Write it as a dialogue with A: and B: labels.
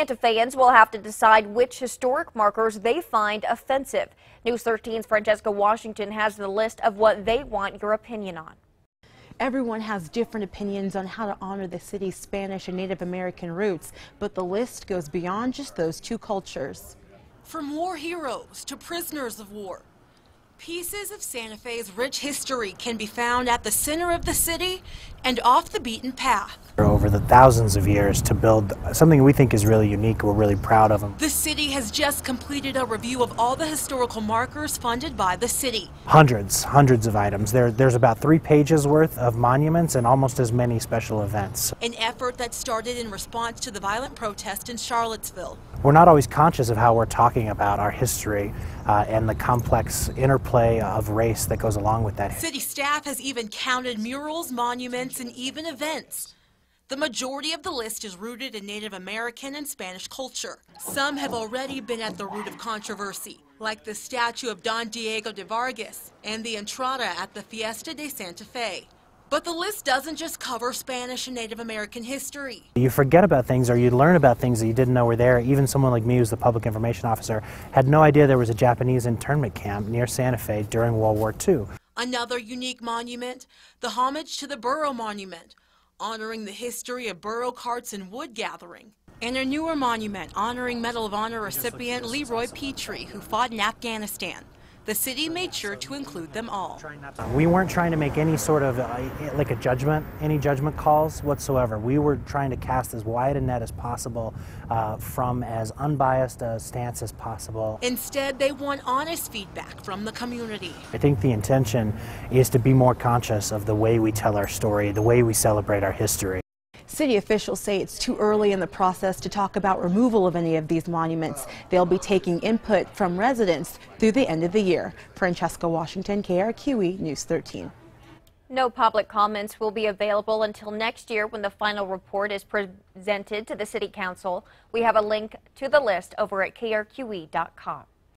A: Santa Feans will have to decide which historic markers they find offensive. News 13's Francesca Washington has the list of what they want your opinion on.
B: Everyone has different opinions on how to honor the city's Spanish and Native American roots, but the list goes beyond just those two cultures.
C: From war heroes to prisoners of war, pieces of Santa Fe's rich history can be found at the center of the city and off the beaten path.
D: Over the thousands of years to build something we think is really unique. We're really proud of them.
C: The city has just completed a review of all the historical markers funded by the city.
D: Hundreds of items. There's about 3 pages worth of monuments and almost as many special events.
C: An effort that started in response to the violent protest in Charlottesville.
D: We're not always conscious of how we're talking about our history and the complex interplay of race that goes along with that.
C: City staff has even counted murals, monuments, and even events. The majority of the list is rooted in Native American and Spanish culture. Some have already been at the root of controversy, like the statue of Don Diego de Vargas and the entrada at the Fiesta de Santa Fe. But the list doesn't just cover Spanish and Native American history.
D: You forget about things or you learn about things that you didn't know were there. Even someone like me, who's the public information officer, had no idea there was a Japanese internment camp near Santa Fe during World War II.
C: Another unique monument, the Homage to the Burro monument, honoring the history of burro carts and wood gathering. And a newer monument honoring Medal of Honor recipient Leroy Petrie, who fought in Afghanistan. The city made sure to include them all.
D: We weren't trying to make any sort of any judgment calls whatsoever. We were trying to cast as wide a net as possible from as unbiased a stance as possible.
C: Instead, they want honest feedback from the community.
D: I think the intention is to be more conscious of the way we tell our story, the way we celebrate our history.
B: City officials say it's too early in the process to talk about removal of any of these monuments. They'll be taking input from residents through the end of the year. Francesca Washington, KRQE News 13.
A: No public comments will be available until next year when the final report is presented to the City Council. We have a link to the list over at krqe.com.